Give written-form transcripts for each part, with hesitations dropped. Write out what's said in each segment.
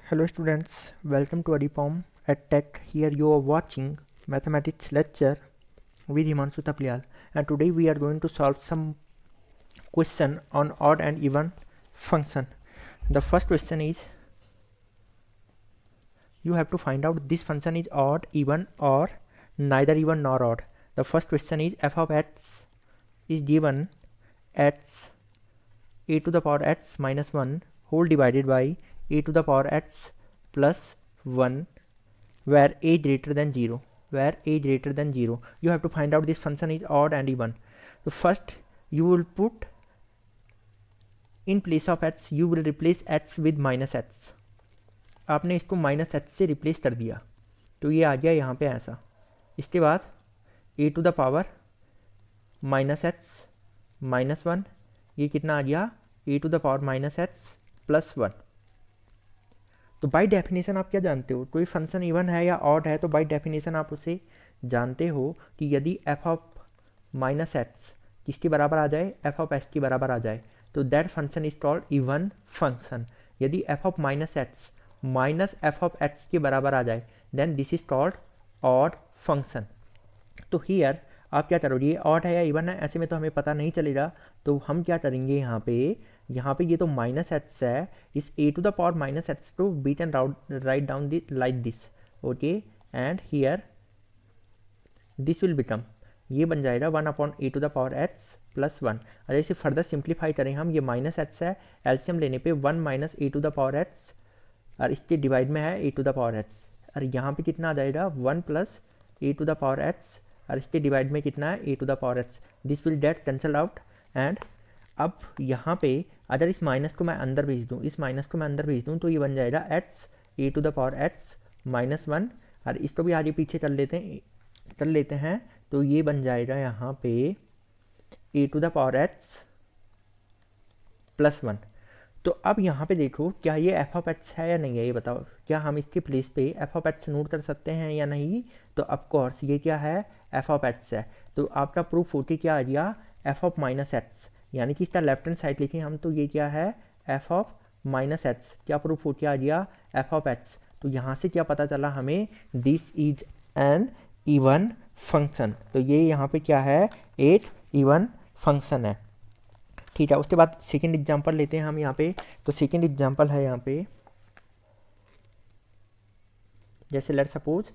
Hello students, welcome to Adipom at Tech. Here you are watching mathematics lecture with Himanshu Taplial, and today we are going to solve some question on odd and even function. The first question is, you have to find out this function is odd, even, or neither even nor odd. The first question is f of x is given x a to the power x minus 1 whole divided by a to the power x plus 1 where a greater than 0. You have to find out this function is odd and even. So first you will put in place of x, you will replace x with minus x. आपने इसको minus H से replace कर दिया तो ये आ गया यहाँ पे ऐसा. इसके बाद A to the power minus H minus 1, ये कितना आ गया A to the power minus H plus 1. तो बाय डेफिनेशन आप क्या जानते हो, कोई फंक्शन इवन है या ऑड है तो बाय डेफिनेशन आप उसे जानते हो कि यदि एफ ऑफ माइनस एक्स किसके बराबर आ जाए, एफ ऑफ एक्स के बराबर आ जाए, तो that function is called even function. यदि F of minus X minus F of X के बराबर आ जाए then this is called odd function. तो हियर आप क्या करोगे, ये ऑड है या इवन है ऐसे में तो हमें पता नहीं चलेगा. तो हम क्या करेंगे यहाँ पे ये तो माइनस एच है, इस A to the power minus H to beat and write down like this. Okay, and here this will become, ये बन जाएगा 1 upon A to the power H plus 1. और इसे फर्दर सिंप्लीफाई करें हम, ये माइनस एच है, एलसीएम लेने पे 1 minus A to the power H और इसके डिवाइड में है A to the power H. और यहाँ पे कितना आ जाएगा 1 plus A to the power H और इसके डिवाइड में कितना है A to the power H. This will get cancel out. And अब यहाँ पे अगर इस माइनस को मैं अंदर भेज दूँ, तो ये बन जाएगा H A to the power H minus 1. और इसको भी आगे पीछे कर लेते हैं तो ये बन जाएगा यहाँ पे A to the power H plus 1. तो अब यहाँ पे देखो क्या ये एफ ऑफ एच है या नहीं है, ये बताओ. क्या हम इसके प्लेस पे एफ ऑफ एच नोट कर सकते हैं या नहीं. तो ऑफकोर्स ये क्या है, एफ ऑफ एच है. तो आपका प्रूफ होके क्या आ गया, एफ ऑफ माइनस एच, यानी कि इसका लेफ्ट हैंड साइड लिखें हम तो ये क्या है एफ ऑफ माइनस एच. क्या प्रूफ होके आ गया, एफ ऑफ एच. तो यहाँ से क्या पता चला हमें, this is an even function. तो ये यहाँ पे क्या है, एक इवन फंक्शन है. ठीक है, उसके बाद सेकेंड एग्जांपल लेते हैं हम यहाँ पे. तो सेकेंड एग्जांपल है यहाँ पे, जैसे let suppose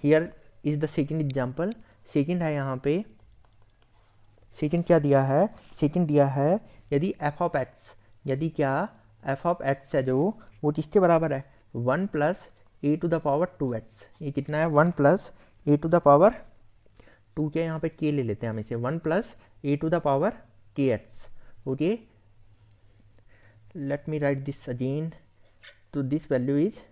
here is the second example. Second है यहाँ पे, सेकेंड क्या दिया है, सेकेंड दिया है यदि एफ ऑफ एक्स, यदि क्या एफ ऑफ एक्स है जो वो किसके बराबर है, 1 plus A to the power 2x. ये कितना है 1 plus A to the power 2, क्या यहाँ पे के ले लेते हैं हम इसे, 1 plus A to the power के X. Okay, let me write this again. तो दिस वैल्यू इज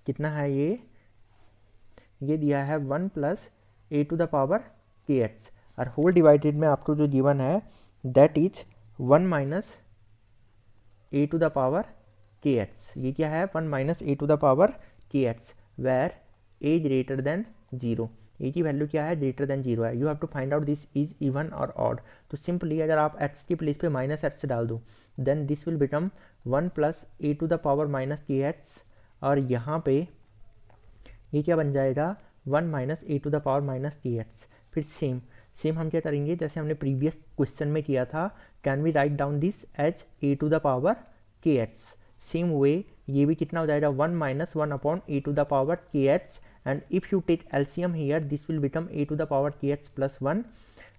कितना है, ये दिया है 1 plus A to the power के एक्स और होल डिवाइडेड में आपको जो गिवन है that is 1 minus A to the power के एक्स. ये क्या है 1 minus A to the power के X where A greater than 0. A की वैल्यू क्या है, ग्रेटर देन 0 है. You have to find out this is even और ऑड. तो सिंपली अगर आप एक्स के प्लेस पे माइनस एक्स डाल दो then this will become 1 plus A to the power minus k x और यहाँ पे ये क्या बन जाएगा 1 minus A to the power minus k x. फिर सेम हम क्या करेंगे जैसे हमने प्रीवियस क्वेश्चन में किया था, can we write down this as A to the power के एक्स. सेम वे ये भी कितना हो जाएगा 1 minus 1 upon A to the power के X. And if you take LCM here this will become A to the power के X plus 1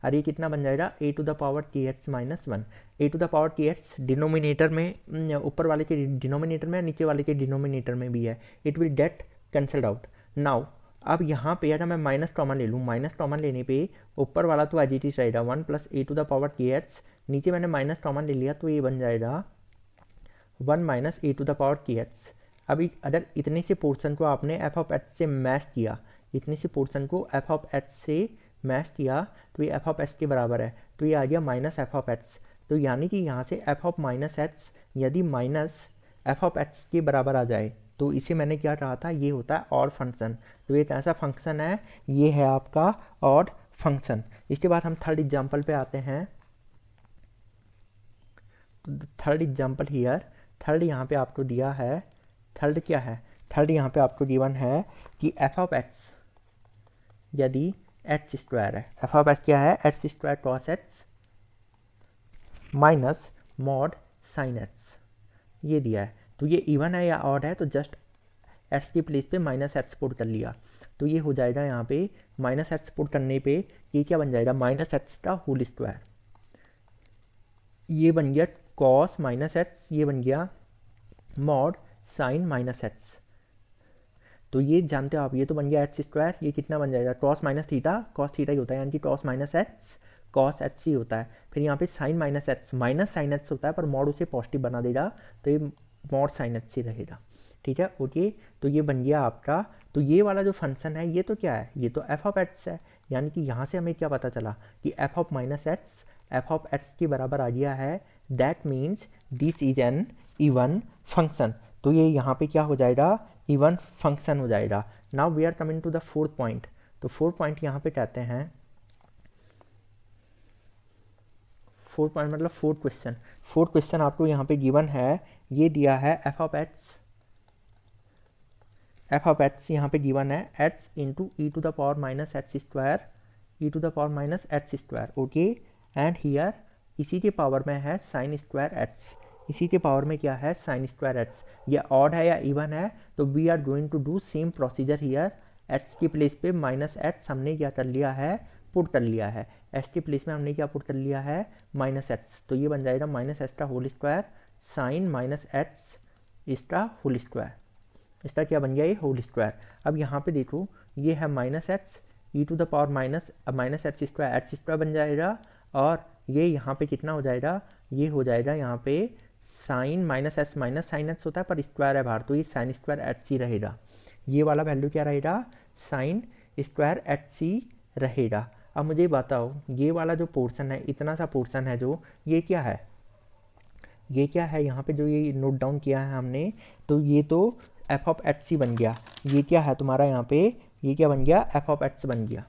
और ये कितना बन जाएगा ए टू द पावर के X minus 1. A to the power के X denominator में, ऊपर वाले के डिनोमिनेटर में, नीचे वाले के डिनोमिनेटर में भी है. It will get cancelled out. Now अब यहाँ पे अगर मैं माइनस कॉमन ले लूँ, माइनस कॉमन लेने पे ऊपर वाला तो एज इट इज रहेगा 1 plus A to the power के एक्स. नीचे मैंने माइनस कॉमन ले लिया तो ये बन जाएगा 1 minus A to the power के एक्स. अभी अगर इतने से पोर्शन को आपने एफ ऑफ एच से मैच किया, इतने से पोर्शन को एफ ऑफ एच से मैच किया तो ये एफ ऑफ एच के बराबर है. तो ये आ गया माइनस एफ ऑफ एच. तो यानी कि यहाँ से एफ ऑफ माइनस एच यदि माइनस एफ ऑफ एच के बराबर आ जाए तो इसे मैंने क्या कहा था, ये होता है ऑड फंक्शन. तो ये कैसा फंक्शन है, ये है आपका ऑड फंक्शन. इसके बाद हम थर्ड एग्जाम्पल पे आते हैं. तो थर्ड एग्जाम्पल हियर, थर्ड यहाँ पे आपको दिया है थर्ड क्या है, थर्ड यहाँ पे आपको गिवन है कि एफ ऑफ एक्स यदि एच स्क्वायर है, एफ ऑफ एक्स क्या है, H square cos x minus mod sine x, ये दिया है। तो ये इवन है या ऑड है, तो जस्ट एक्स की प्लेस पे माइनस एक्स पुट कर लिया, तो ये हो जाएगा यहाँ पे माइनस एक्स पुट करने पे ये क्या बन जाएगा, माइनस एक्स का होल स्क्वायर, ये बन गया कॉस माइनस एक्स, ये बन गया मॉड साइन माइनस एक्स। तो ये जानते हो आप, ये तो बन गया एक्स स्क्वायर, ये कितना बन जाएगा cos minus theta, cos theta ही होता है, यानी कि cos minus X cos X ही होता है। फिर यहाँ पे sine minus X minus sine X होता है, पर मॉड उसे पॉजिटिव बना देगा, तो ये मॉड साइन एक्स ही रहेगा। ठीक है, ओके। तो ये बन गया आपका, तो ये वाला जो फंक्शन है ये तो क्या है, ये तो एफ ऑफ एक्स है, यानी कि यहाँ से हमें क्या पता चला कि F of minus x f of X के बराबर आ गया है, that means this is an even function. तो ये यहाँ पे क्या हो जाएगा, इवन फंक्शन हो जाएगा। Now we are coming to the fourth point. तो फोर्थ पॉइंट यहाँ पे कहते हैं, फोर्थ पॉइंट मतलब फोर्थ क्वेश्चन, फोर्थ क्वेश्चन आपको यहाँ पे गिवन है, ये दिया है f of x, f of x यहाँ पे गिवन है x into e to the power minus x square, e to the power minus x square, okay. And here इसी के पावर में है साइन स्क्वायर एक्स, इसी के पावर में क्या है, साइन स्क्वायर एक्स। ये ऑड है या इवन है, तो we are going to do same procedure here. X की प्लेस पे माइनस एक्स हमने क्या कर लिया है, पुट कर लिया है, एक्स की प्लेस में हमने क्या पुट कर लिया है, माइनस एक्स। तो ये बन जाएगा माइनस एक्स का whole square sine minus x इसका होल स्क्वायर, इसका क्या बन गया, ये होल स्क्वायर। अब यहाँ पे देखो, ये है minus x e to the power minus x square बन जाएगा, और ये यहाँ पे कितना हो जाएगा, ये हो जाएगा यहाँ पे साइन माइनस साइन एक्स होता है, पर स्क्वायर है बाहर, तो ये साइन स्क्वायर एक्स ही रहेगा। ये वाला वैल्यू क्या रहेगा, साइन स्क्वायर एक्स ही रहेगा। अब मुझे बताओ, ये वाला जो पोर्शन है, इतना सा पोर्शन है जो, ये क्या है, ये क्या है यहाँ पे जो ये नोट डाउन किया है हमने, तो ये तो एफ ऑफ एक्स ही बन गया। ये क्या है तुम्हारा यहाँ पे, ये क्या बन गया, एफ ऑफ एक्स बन गया।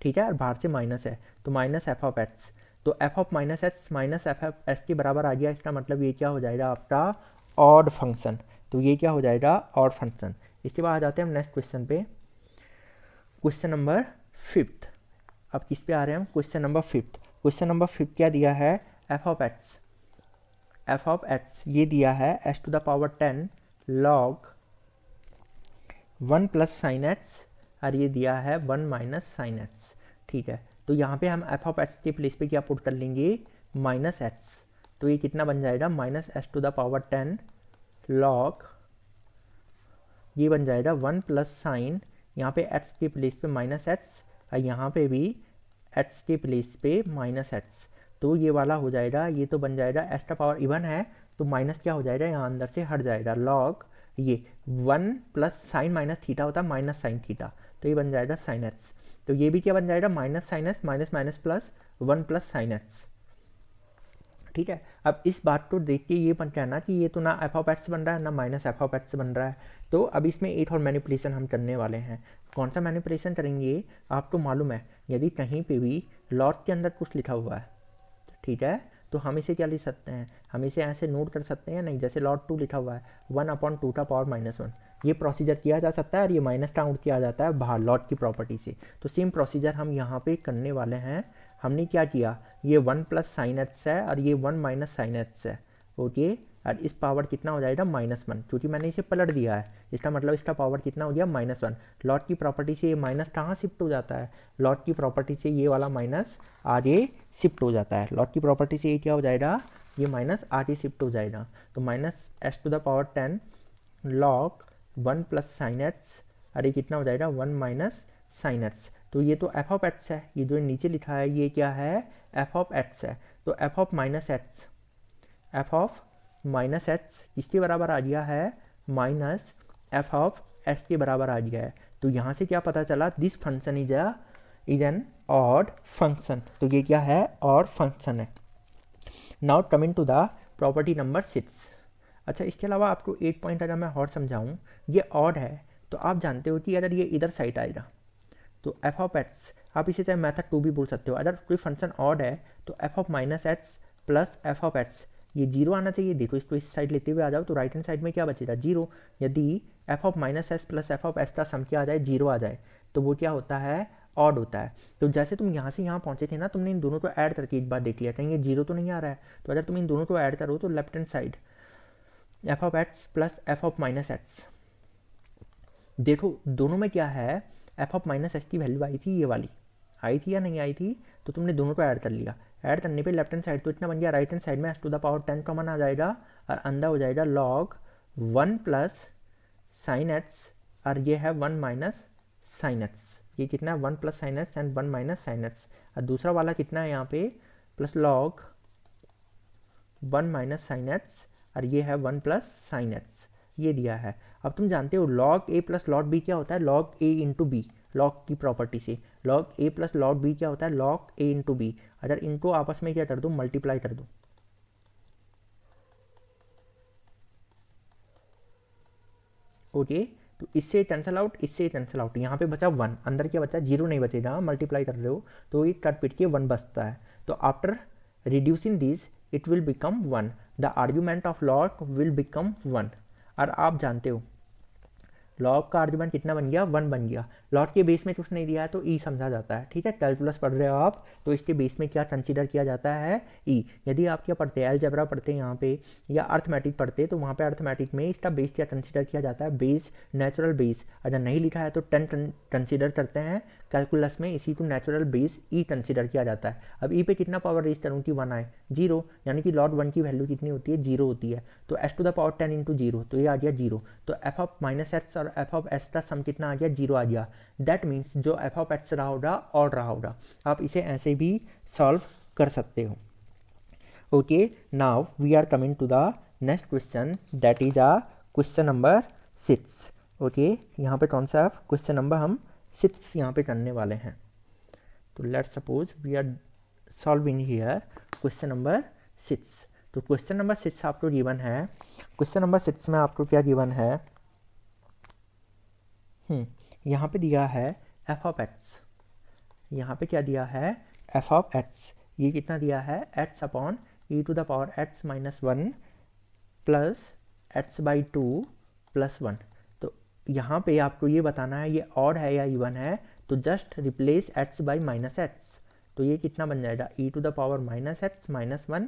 ठीक है, और बाहर से माइनस है, तो माइनस एफ ऑफ एक्स, तो f of minus X minus F of X के बराबर आ गया। इसका मतलब ये क्या हो जाएगा आपका, ऑड फंक्शन। तो ये क्या हो जाएगा, ऑड फंक्शन। इसके बाद आ जाते हैं हम नेक्स्ट क्वेश्चन पे, क्वेश्चन नंबर फिफ्थ। अब किस पे आ रहे हैं हम, question number fifth. Question number fifth क्या दिया है, f of x, f of x ये दिया है s to the power 10 log 1 plus sine x, और ये दिया है 1 माइनस साइन एक्स। ठीक है, तो यहाँ पे हम एफ ऑफ एक्स के प्लेस पे क्या पुट कर लेंगे, माइनस एक्स। तो ये कितना बन जाएगा, minus s to the power 10 log, ये बन जाएगा 1 प्लस साइन, यहाँ पे एक्स के प्लेस पे माइनस एक्स, और यहाँ पे भी एक्स के प्लेस पे माइनस एक्स। तो ये वाला हो जाएगा, ये तो बन जाएगा एस का पावर इवन है, तो माइनस क्या हो जाएगा, यहाँ अंदर से हट जाएगा, लॉग ये 1 प्लस साइन माइनस थीटा होता है माइनस साइन थीटा, तो ये बन जाएगा साइन एक्स। तो ये भी क्या बन जाएगा, minus sine x minus minus plus 1 plus sine x. ठीक है, अब इस बात को देख के ये बन कहना कि ये तो ना एफ ऑफ एक्स बन रहा है ना माइनस एफ ऑफ एक्स बन रहा है। तो अब इसमें एक और मैनिपुलेशन हम करने वाले हैं। कौन सा मैनिपुलेशन करेंगे, आपको मालूम है, यदि कहीं पे भी लॉग के अंदर कुछ लिखा हुआ है, ठीक है, तो हम इसे क्या लिख सकते हैं, हम इसे ऐसे नोट कर सकते हैं या नहीं, जैसे लॉग 2 लिखा हुआ है 1/2 का पावर -1, ये प्रोसीजर किया जा सकता है, और ये माइनस का आउट किया जाता है बाहर लॉग की प्रॉपर्टी से। तो सेम प्रोसीजर हम यहाँ पे करने वाले हैं। हमने क्या किया, ये 1 प्लस साइन एक्स है, और ये 1 माइनस साइन एक्स है, ओके। और इस पावर कितना हो जाएगा, -1, क्योंकि मैंने इसे पलट दिया है, इसका मतलब इसका पावर कितना हो गया, -1। लॉग की प्रॉपर्टी से ये माइनस कहाँ शिफ्ट हो जाता है, लॉग की प्रॉपर्टी से ये वाला माइनस आगे शिफ्ट हो जाता है, लॉग की प्रॉपर्टी से ये क्या हो जाएगा, ये माइनस आगे शिफ्ट हो जाएगा। तो minus s to the power 10 log 1 plus sine x, और ये कितना हो जाएगा, 1 माइनस साइन एक्स। तो ये तो एफ ऑफ एक्स है, ये जो नीचे लिखा है ये क्या है, एफ ऑफ एक्स है। तो f of minus x, f of minus x किसके बराबर आ गया है, माइनस एफ ऑफ एक्स के बराबर आ गया है। तो यहाँ से क्या पता चला, this function is an odd function. तो ये क्या है, ऑड फंक्शन है। Now coming to the property number 6। अच्छा, इसके अलावा आपको एक पॉइंट अगर मैं और समझाऊँ, ये ऑड है, तो आप जानते हो कि अगर ये इधर साइड आएगा तो एफ ऑफ एक्स, आप इसे चाहे मेथड 2 भी बोल सकते हो। अगर कोई फंक्शन ऑड है तो f of minus x plus F of x, ये 0 आना चाहिए। देखो इसको इस साइड लेते हुए आ जाओ तो राइट हैंड साइड में क्या बचेगा 0। यदि F of minus S plus F of S का सम क्या आ जाए 0 आ जाए तो वो क्या होता है ऑड होता है। तो जैसे तुम यहाँ से यहाँ पहुँचे थे ना, तुमने इन दोनों को ऐड करके एक बार देख लिया, कहीं ये 0 तो नहीं आ रहा है। तो अगर तुम इन दोनों को ऐड करो तो left hand side F of x plus F of minus x, देखो दोनों में क्या है, एफ ऑफ माइनस एस की वैल्यू आई थी, ये वाली आई थी या नहीं आई थी, तो तुमने दोनों को ऐड कर लिया। ऐड करने पे लेफ्ट हैंड साइड तो इतना बन गया, राइट हैंड साइड में S to the power 10 common आ जाएगा और अंदर हो जाएगा लॉग 1 प्लस साइन एक्स और ये है 1 माइनस साइन एक्स। ये कितना है 1 plus sine x and 1 minus sine x. और दूसरा वाला कितना है यहाँ पे plus log 1 minus sine x और ये है 1 प्लस साइन एक्स, ये दिया है। अब तुम जानते हो लॉग ए प्लस लॉग बी क्या होता है, लॉग ए इंटू बी, लॉग की प्रॉपर्टी से लॉग ए प्लस लॉग बी क्या होता है, लॉग ए इंटू बी। अगर इनको आपस में क्या कर दो मल्टीप्लाई कर दो, ओके तो इससे कैंसल आउट, इससे कैंसल आउट, यहाँ पे बचा 1, अंदर क्या बचा 0 नहीं बचेगा, मल्टीप्लाई कर रहे हो तो ये कट पिट के 1 बचता है। तो after reducing this it will become 1, the argument of log will become 1। और आप जानते हो लॉग का आर्ग्यूमेंट कितना बन गया 1 बन गया। लॉग के बेस में कुछ नहीं दिया है तो ई समझा जाता है, ठीक है। कैलकुलस पढ़ रहे हो आप तो इसके बेस में क्या कंसीडर किया जाता है ई। यदि आप क्या पढ़ते हैं अलजेब्रा पढ़ते हैं यहाँ पे या अर्थमेटिक पढ़ते तो वहाँ पे अर्थमेटिक में इसका बेस क्या कंसीडर किया जाता है, बेस नेचुरल बेस। अगर नहीं लिखा है तो 10 कंसीडर करते हैं कैलकुलस में, इसी को नेचुरल बेस ई कंसीडर किया जाता है। अब ई पे कितना पावर रेज करूँ कि 1 आए 0, यानी कि लॉग 1 की वैल्यू कितनी होती है 0 होती है। तो s to the power 10 into 0 तो ये आ गया 0। तो एफ ऑफ माइनस एक्स और एफ ऑफ एक्स का सम कितना आ गया 0 आ गया। दैट मीन्स जो एफ ऑफ एक्स रहा होगा और रहा होगा। आप इसे ऐसे भी सॉल्व कर सकते हो। Okay now we are coming to the next question that is a question number 6। Okay यहाँ पे कौन सा क्वेश्चन नंबर हम 6 यहाँ पे करने वाले हैं। तो let suppose we are solving here question number 6। तो क्वेश्चन नंबर 6 आपको गिवन है, क्वेश्चन नंबर 6 में आपको क्या गिवन है, यहाँ पे दिया है एफ ऑफ एक्स, यहाँ पे क्या दिया है एफ ऑफ एक्स, ये कितना दिया है x upon e to the power x minus 1 plus x by 2 plus 1। तो यहाँ पे आपको ये बताना है ये ऑड है या इवन है, तो just replace X by minus X. तो ये कितना बन जाएगा E to the power minus X minus 1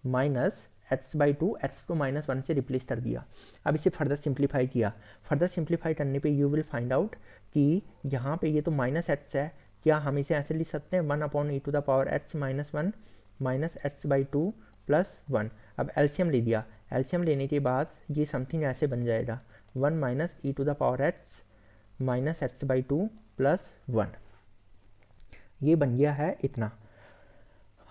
minus x by 2, X को माइनस 1 से रिप्लेस कर दिया। अब इसे फर्दर सिंप्लीफाई किया, फर्दर सिंप्लीफाई करने पे यू विल फाइंड आउट कि यहाँ पे ये तो माइनस एक्स है, क्या हम इसे ऐसे लिख सकते हैं 1 upon e to the power x minus 1 minus x by 2 plus 1। अब एलसीएम ले दिया, एलसीएम लेने के बाद ये समथिंग ऐसे बन जाएगा 1 minus e to the power x minus x by 2 plus 1, ये बन गया है इतना।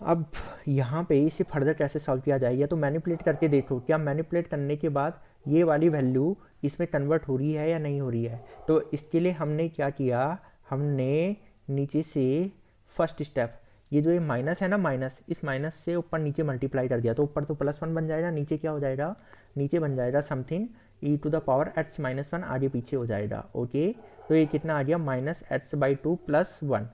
अब यहाँ पे इसे फर्दर कैसे सॉल्व किया जाए, या तो मैनिपुलेट करके देखो क्या मैनिपुलेट करने के बाद ये वाली वैल्यू इसमें कन्वर्ट हो रही है या नहीं हो रही है। तो इसके लिए हमने क्या किया, हमने नीचे से फर्स्ट स्टेप ये जो ये माइनस है ना, माइनस इस माइनस से ऊपर नीचे मल्टीप्लाई कर दिया, तो ऊपर तो प्लस 1 बन जाएगा, नीचे क्या हो जाएगा, नीचे बन जाएगा something e to the power x minus 1 आगे पीछे हो जाएगा। ओके तो ये कितना आ गया माइनस एक्स बाई 2 प्लस 1।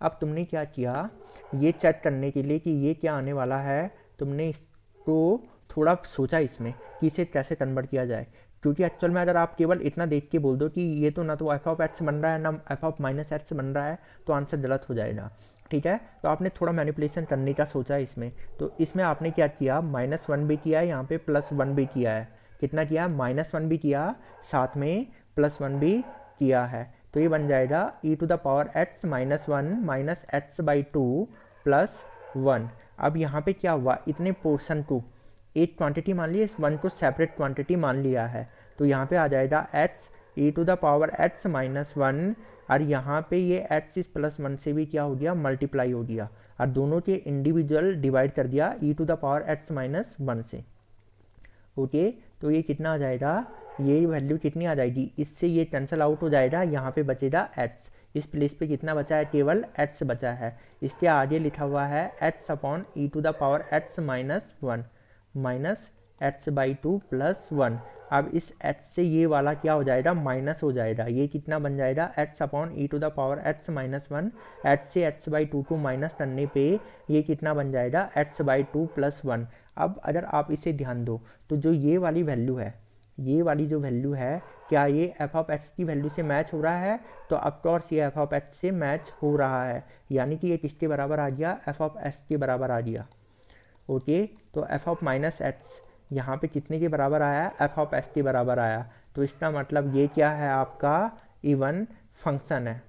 अब तुमने क्या किया, ये चेक करने के लिए कि ये क्या आने वाला है, तुमने इसको थोड़ा सोचा इसमें कि इसे कैसे कन्वर्ट किया जाए। क्योंकि एक्चुअल में अगर आप केवल इतना देख के बोल दो कि ये तो ना तो एफ ऑफ एक्स बन रहा है ना एफ ऑफ माइनस एक्स बन रहा है, तो आंसर गलत हो जाएगा, ठीक है। तो आपने थोड़ा मैनिपुलेशन करने का सोचा इसमें, तो इसमें आपने क्या किया -1 भी किया है, यहाँ पे +1 भी किया है। कितना किया, -1 भी किया, साथ में +1 भी किया है। तो ये बन जाएगा E to the power x minus 1 minus x by 2 plus 1। अब यहाँ पे क्या हुआ, इतने पोर्शन को एक क्वांटिटी मान ली, इस 1 को सेपरेट क्वांटिटी मान लिया है, तो यहाँ पे आ जाएगा x e to the power x minus 1, और यहाँ पे ये एक्स इस +1 से भी क्या हो गया मल्टीप्लाई हो गया, और दोनों के इंडिविजुअल डिवाइड कर दिया E to the power x minus 1 से। ओके तो ये कितना आ जाएगा, ये वैल्यू कितनी आ जाएगी, इससे ये कैंसल आउट हो जाएगा, यहाँ पे बचेगा एक्स। इस प्लेस पे कितना बचा है, केवल एक्स बचा है। इसके आगे लिखा हुआ है x upon e to the power x minus 1 minus x by 2 plus 1। अब इस एक्स से ये वाला क्या हो जाएगा, माइनस हो जाएगा, ये कितना बन जाएगा x upon e to the power x minus 1। X से एक्स बाई 2 को माइनस करने पे ये कितना बन जाएगा एक्स बाई 2 प्लस 1। अब अगर आप इसे ध्यान दो तो जो ये वाली वैल्यू है, ये वाली जो वैल्यू है, क्या ये एफ ऑफ एक्स की वैल्यू से मैच हो रहा है? तो ऑफकोर्स ये एफ ऑफ एक्स से मैच हो रहा है, यानी कि ये किसके बराबर आ गया? एफ ऑफ एक्स के बराबर आ गया। ओके, तो एफ ऑफ माइनस एक्स यहाँ पे कितने के बराबर आया? एफ ऑफ एक्स के बराबर आया। तो इसका मतलब ये क्या है? आपका इवन फंक्शन है।